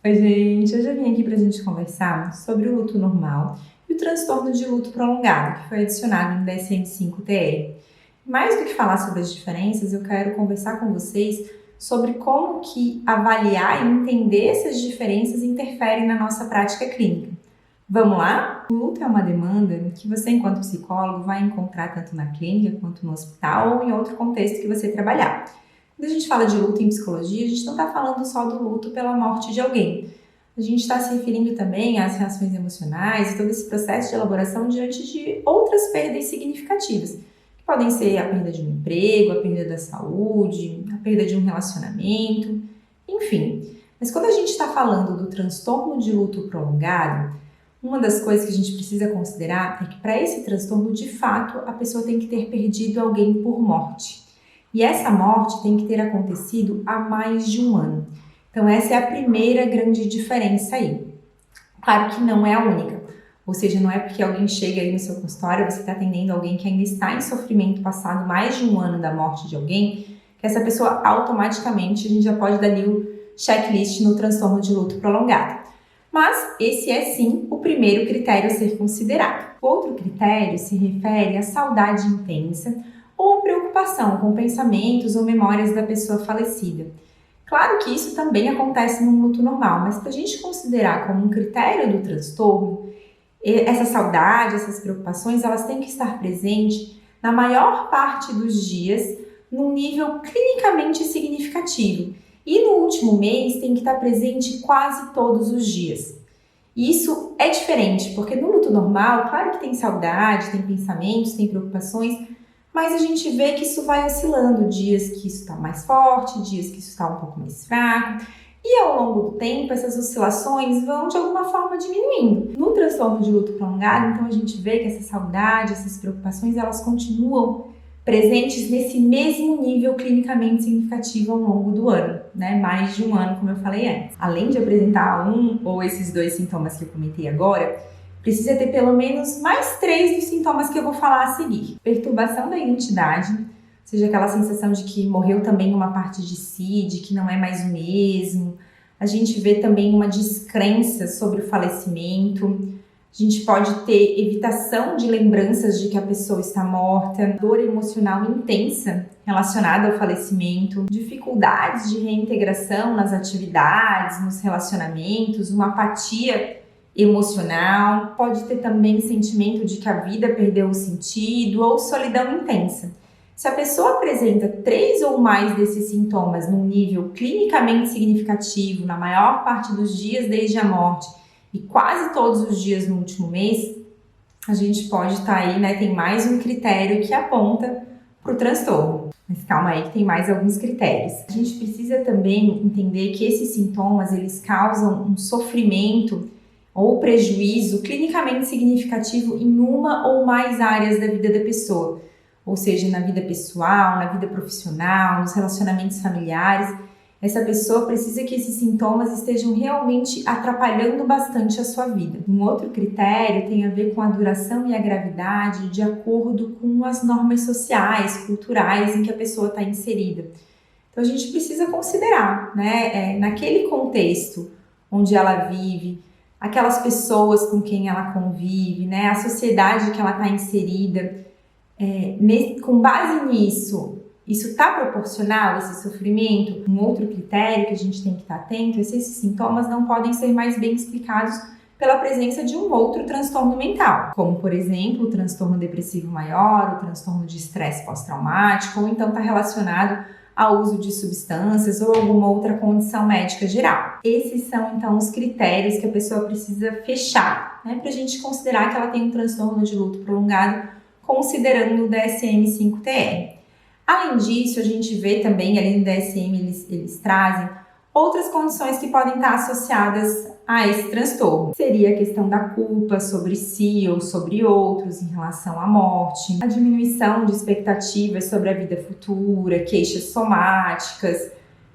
Oi, gente! Hoje eu vim aqui pra gente conversar sobre o luto normal e o transtorno de luto prolongado, que foi adicionado no DSM-5-TR. Mais do que falar sobre as diferenças, eu quero conversar com vocês sobre como que avaliar e entender essas diferenças interferem na nossa prática clínica. Vamos lá? O luto é uma demanda que você, enquanto psicólogo, vai encontrar tanto na clínica quanto no hospital ou em outro contexto que você trabalhar. Quando a gente fala de luto em psicologia, a gente não está falando só do luto pela morte de alguém. A gente está se referindo também às reações emocionais e todo esse processo de elaboração diante de outras perdas significativas, que podem ser a perda de um emprego, a perda da saúde, a perda de um relacionamento, enfim. Mas quando a gente está falando do transtorno de luto prolongado, uma das coisas que a gente precisa considerar é que para esse transtorno, de fato, a pessoa tem que ter perdido alguém por morte. E essa morte tem que ter acontecido há mais de um ano. Então essa é a primeira grande diferença aí. Claro que não é a única. Ou seja, não é porque alguém chega aí no seu consultório, você está atendendo alguém que ainda está em sofrimento passado mais de um ano da morte de alguém, que essa pessoa automaticamente, a gente já pode dar ali o checklist no transtorno de luto prolongado. Mas esse é sim o primeiro critério a ser considerado. Outro critério se refere à saudade intensa ou preocupação com pensamentos ou memórias da pessoa falecida. Claro que isso também acontece no luto normal, mas para a gente considerar como um critério do transtorno, essa saudade, essas preocupações, elas têm que estar presentes na maior parte dos dias, num nível clinicamente significativo. E no último mês tem que estar presente quase todos os dias. E isso é diferente, porque no luto normal, claro que tem saudade, tem pensamentos, tem preocupações, mas a gente vê que isso vai oscilando, dias que isso está mais forte, dias que isso está um pouco mais fraco. E ao longo do tempo, essas oscilações vão de alguma forma diminuindo. No transtorno de luto prolongado, então a gente vê que essa saudade, essas preocupações, elas continuam presentes nesse mesmo nível clinicamente significativo ao longo do ano, né? Mais de um ano, como eu falei antes. Além de apresentar um ou esses dois sintomas que eu comentei agora, precisa ter pelo menos mais 3 dos sintomas que eu vou falar a seguir. Perturbação da identidade, ou seja, aquela sensação de que morreu também uma parte de si, de que não é mais o mesmo. A gente vê também uma descrença sobre o falecimento. A gente pode ter evitação de lembranças de que a pessoa está morta, dor emocional intensa relacionada ao falecimento, dificuldades de reintegração nas atividades, nos relacionamentos, uma apatia emocional, pode ter também sentimento de que a vida perdeu o sentido ou solidão intensa. Se a pessoa apresenta 3 ou mais desses sintomas num nível clinicamente significativo na maior parte dos dias desde a morte e quase todos os dias no último mês, a gente pode estar aí, né? Tem mais um critério que aponta para o transtorno. Mas calma aí que tem mais alguns critérios. A gente precisa também entender que esses sintomas, eles causam um sofrimento ou prejuízo clinicamente significativo em uma ou mais áreas da vida da pessoa. Ou seja, na vida pessoal, na vida profissional, nos relacionamentos familiares. Essa pessoa precisa que esses sintomas estejam realmente atrapalhando bastante a sua vida. Um outro critério tem a ver com a duração e a gravidade de acordo com as normas sociais, culturais em que a pessoa está inserida. Então a gente precisa considerar, né, naquele contexto onde ela vive, aquelas pessoas com quem ela convive, né, a sociedade que ela está inserida, com base nisso, isso está proporcional, esse sofrimento? Um outro critério que a gente tem que estar atento é se esses sintomas não podem ser mais bem explicados pela presença de um outro transtorno mental, como, por exemplo, o transtorno depressivo maior, o transtorno de estresse pós-traumático, ou então está relacionado ao uso de substâncias ou alguma outra condição médica geral. Esses são, então, os critérios que a pessoa precisa fechar, né, para a gente considerar que ela tem um transtorno de luto prolongado, considerando o DSM-5-TR. Além disso, a gente vê também, ali no DSM, eles trazem outras condições que podem estar associadas a esse transtorno. Seria a questão da culpa sobre si ou sobre outros em relação à morte, a diminuição de expectativas sobre a vida futura, queixas somáticas,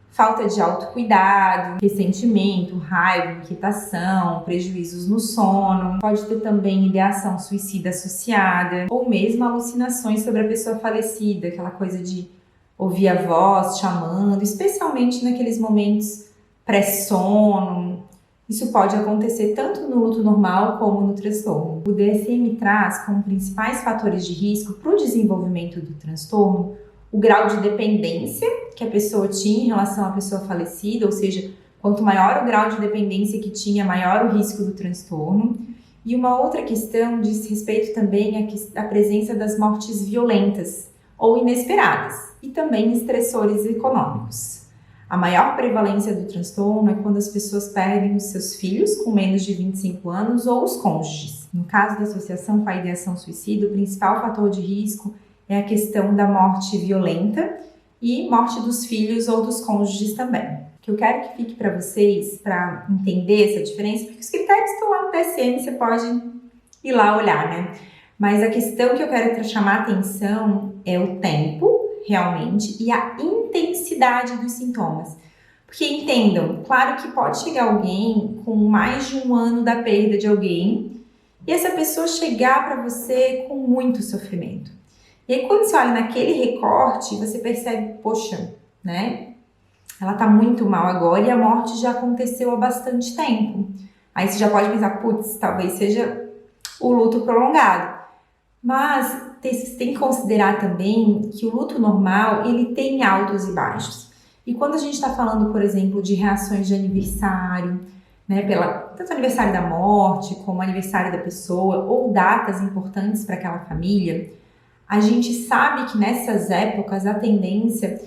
falta de autocuidado, ressentimento, raiva, inquietação, prejuízos no sono. Pode ter também ideação suicida associada ou mesmo alucinações sobre a pessoa falecida, aquela coisa de ouvir a voz chamando, especialmente naqueles momentos pré-sono, Isso pode acontecer tanto no luto normal como no transtorno. O DSM traz como principais fatores de risco para o desenvolvimento do transtorno o grau de dependência que a pessoa tinha em relação à pessoa falecida, ou seja, quanto maior o grau de dependência que tinha, maior o risco do transtorno. E uma outra questão diz respeito também à presença das mortes violentas ou inesperadas e também estressores econômicos. A maior prevalência do transtorno é quando as pessoas perdem os seus filhos com menos de 25 anos ou os cônjuges. No caso da associação com a ideação suicida, o principal fator de risco é a questão da morte violenta e morte dos filhos ou dos cônjuges também. O que eu quero que fique para vocês, para entender essa diferença, porque os critérios estão lá no DSM, você pode ir lá olhar, né? Mas a questão que eu quero chamar a atenção é o tempo, realmente, e a intensidade dos sintomas. Porque entendam, claro que pode chegar alguém com mais de 1 ano da perda de alguém e essa pessoa chegar para você com muito sofrimento. E aí quando você olha naquele recorte, você percebe, poxa, né? Ela tá muito mal agora e a morte já aconteceu há bastante tempo. Aí você já pode pensar, putz, talvez seja o luto prolongado. Mas você tem que considerar também que o luto normal, ele tem altos e baixos. E quando a gente está falando, por exemplo, de reações de aniversário, né, tanto aniversário da morte, como aniversário da pessoa, ou datas importantes para aquela família, a gente sabe que nessas épocas a tendência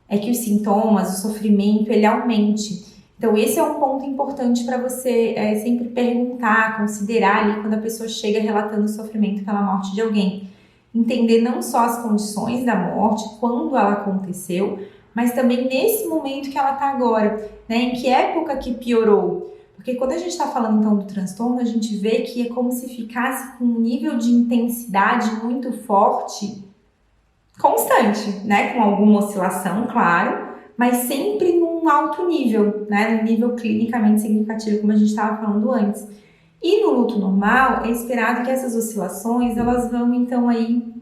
é que os sintomas, o sofrimento, ele aumente. Então esse é um ponto importante para você sempre perguntar, considerar ali quando a pessoa chega relatando o sofrimento pela morte de alguém. Entender não só as condições da morte, quando ela aconteceu, mas também nesse momento que ela está agora, né? Em que época que piorou. Porque quando a gente está falando então do transtorno, a gente vê que é como se ficasse com um nível de intensidade muito forte, constante, né? Com alguma oscilação, claro, mas sempre num alto nível, né? Num nível clinicamente significativo, como a gente estava falando antes. E no luto normal, é esperado que essas oscilações, elas vão então aí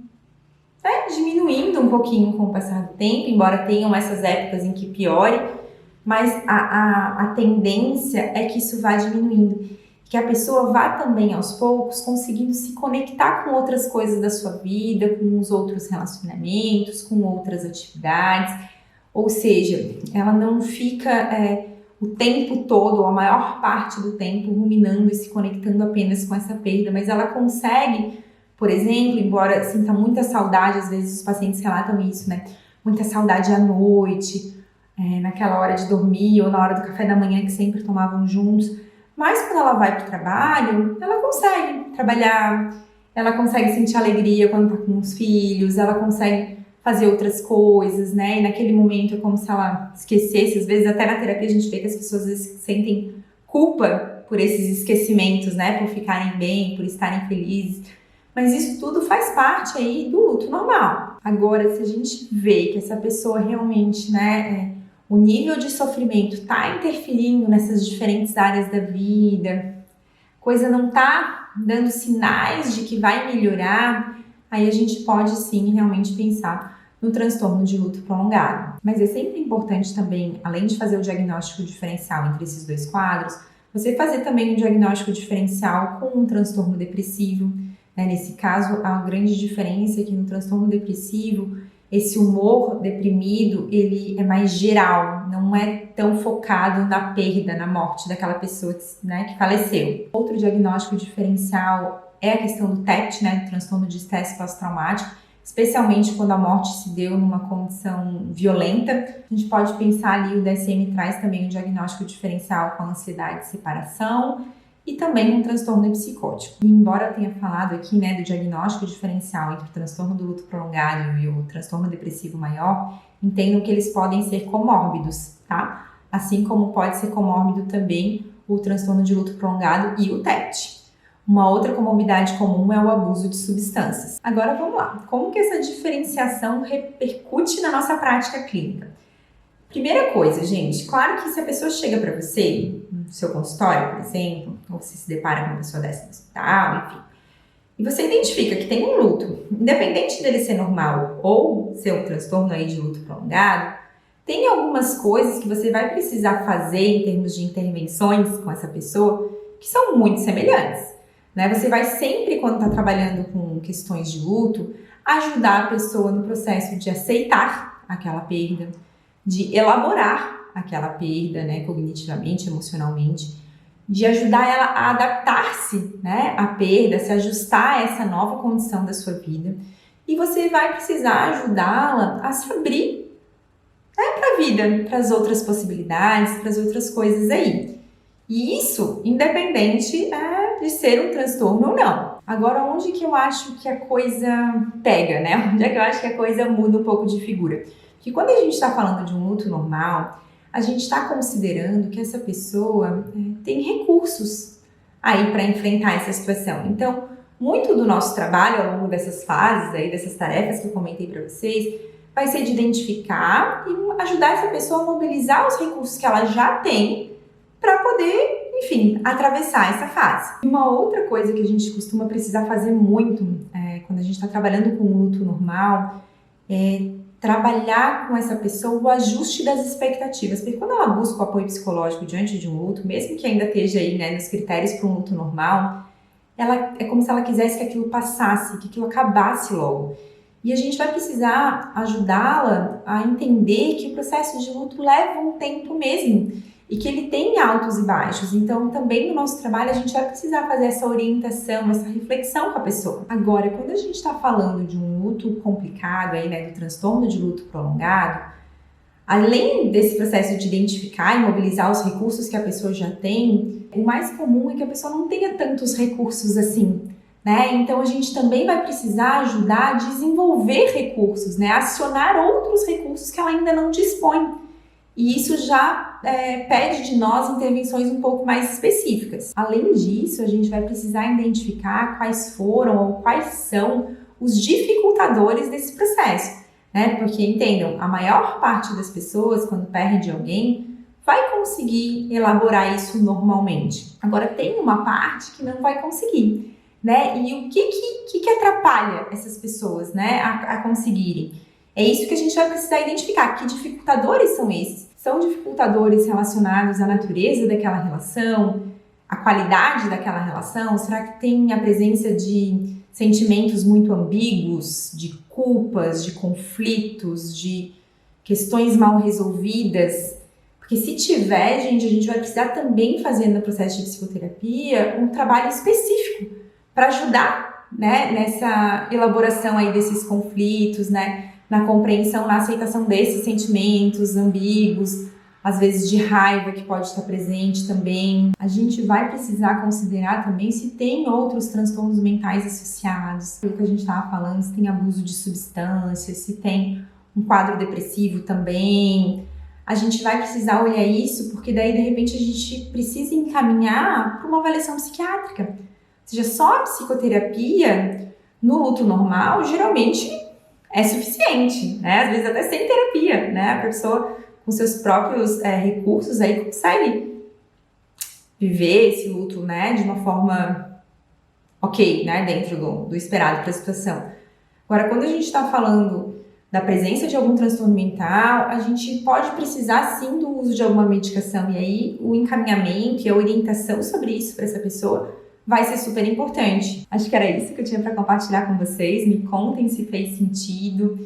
diminuindo um pouquinho com o passar do tempo, embora tenham essas épocas em que piore, mas a tendência é que isso vá diminuindo, que a pessoa vá também aos poucos conseguindo se conectar com outras coisas da sua vida, com os outros relacionamentos, com outras atividades, ou seja, ela não fica o tempo todo, ou a maior parte do tempo, ruminando e se conectando apenas com essa perda, mas ela consegue, por exemplo, embora sinta muita saudade, às vezes os pacientes relatam isso, né? Muita saudade à noite, naquela hora de dormir ou na hora do café da manhã que sempre tomavam juntos. Mas quando ela vai para o trabalho, ela consegue trabalhar, ela consegue sentir alegria quando está com os filhos, ela consegue fazer outras coisas, né? E naquele momento é como se ela esquecesse. Às vezes até na terapia a gente vê que as pessoas às vezes sentem culpa por esses esquecimentos, né? Por ficarem bem, por estarem felizes. Mas isso tudo faz parte aí do luto normal. Agora, se a gente vê que essa pessoa realmente, né, o nível de sofrimento está interferindo nessas diferentes áreas da vida, coisa não está dando sinais de que vai melhorar, aí a gente pode sim realmente pensar no transtorno de luto prolongado. Mas é sempre importante também, além de fazer o diagnóstico diferencial entre esses dois quadros, você fazer também um diagnóstico diferencial com um transtorno depressivo. Nesse caso, a grande diferença é que no transtorno depressivo, esse humor deprimido, ele é mais geral, não é tão focado na perda, na morte daquela pessoa que faleceu. Outro diagnóstico diferencial é a questão do TEPT, do transtorno de estresse pós-traumático, especialmente quando a morte se deu numa condição violenta. A gente pode pensar ali, o DSM traz também um diagnóstico diferencial com ansiedade de separação, e também um transtorno psicótico. E embora eu tenha falado aqui, do diagnóstico diferencial entre o transtorno do luto prolongado e o transtorno depressivo maior, entendam que eles podem ser comórbidos, tá? Assim como pode ser comórbido também o transtorno de luto prolongado e o TEPT. Uma outra comorbidade comum é o abuso de substâncias. Agora vamos lá. Como que essa diferenciação repercute na nossa prática clínica? Primeira coisa, gente, claro que se a pessoa chega para você, no seu consultório, por exemplo, ou você se depara com uma pessoa dessa no hospital, enfim, e você identifica que tem um luto, independente dele ser normal ou ser um transtorno aí de luto prolongado, Tem algumas coisas que você vai precisar fazer em termos de intervenções com essa pessoa que são muito semelhantes, né? Você vai sempre, quando está trabalhando com questões de luto, ajudar a pessoa no processo de aceitar aquela perda, de elaborar aquela perda, né, cognitivamente, emocionalmente, de ajudar ela a adaptar-se, né, à perda, se ajustar a essa nova condição da sua vida. E você vai precisar ajudá-la a se abrir, né, para a vida, para as outras possibilidades, para as outras coisas aí. E isso, independente de ser um transtorno ou não. Agora, onde que eu acho que a coisa pega, né? Onde é que eu acho que a coisa muda um pouco de figura? Porque quando a gente está falando de um luto normal, a gente está considerando que essa pessoa tem recursos aí para enfrentar essa situação. Então, muito do nosso trabalho ao longo dessas fases aí, dessas tarefas que eu comentei para vocês, vai ser de identificar e ajudar essa pessoa a mobilizar os recursos que ela já tem para poder, enfim, atravessar essa fase. Uma outra coisa que a gente costuma precisar fazer muito quando a gente está trabalhando com um luto normal é trabalhar com essa pessoa o ajuste das expectativas, porque quando ela busca o apoio psicológico diante de um luto, mesmo que ainda esteja aí, né, nos critérios para um luto normal, ela é como se ela quisesse que aquilo passasse, que aquilo acabasse logo. E a gente vai precisar ajudá-la a entender que o processo de luto leva um tempo mesmo e que ele tem altos e baixos. Então, também no nosso trabalho, a gente vai precisar fazer essa orientação, essa reflexão com a pessoa. Agora, quando a gente está falando de um luto complicado, aí, né, do transtorno de luto prolongado, além desse processo de identificar e mobilizar os recursos que a pessoa já tem, o mais comum é que a pessoa não tenha tantos recursos assim, né? Então, a gente também vai precisar ajudar a desenvolver recursos, né? Acionar outros recursos que ela ainda não dispõe. E isso já pede de nós intervenções um pouco mais específicas. Além disso, a gente vai precisar identificar quais foram ou quais são os dificultadores desse processo, né? Porque, entendam, a maior parte das pessoas, quando perde alguém, vai conseguir elaborar isso normalmente. Agora, tem uma parte que não vai conseguir, né? E o que atrapalha essas pessoas, né, a conseguirem? É isso que a gente vai precisar identificar. Que dificultadores são esses? São dificultadores relacionados à natureza daquela relação, à qualidade daquela relação? Será que tem a presença de sentimentos muito ambíguos, de culpas, de conflitos, de questões mal resolvidas? Porque se tiver, gente, a gente vai precisar também fazer no processo de psicoterapia um trabalho específico para ajudar, né, nessa elaboração aí desses conflitos, né? Na compreensão, na aceitação desses sentimentos ambíguos, às vezes de raiva que pode estar presente também. A gente vai precisar considerar também se tem outros transtornos mentais associados, pelo que a gente estava falando, se tem abuso de substâncias, se tem um quadro depressivo também. A gente vai precisar olhar isso, porque daí de repente a gente precisa encaminhar para uma avaliação psiquiátrica. Ou seja, só a psicoterapia no luto normal, geralmente é suficiente, né? Às vezes até sem terapia, né? A pessoa com seus próprios recursos aí consegue viver esse luto, né? De uma forma ok, né? Dentro do esperado para a situação. Agora, quando a gente está falando da presença de algum transtorno mental, a gente pode precisar sim do uso de alguma medicação e aí o encaminhamento e a orientação sobre isso para essa pessoa vai ser super importante. Acho que era isso que eu tinha para compartilhar com vocês. Me contem se fez sentido,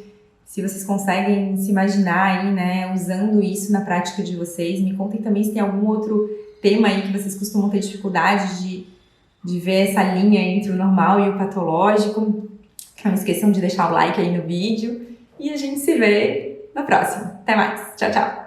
se vocês conseguem se imaginar aí, né, usando isso na prática de vocês. Me contem também se tem algum outro tema aí que vocês costumam ter dificuldade de ver essa linha entre o normal e o patológico. Não esqueçam de deixar o like aí no vídeo e a gente se vê na próxima. Até mais. Tchau, tchau.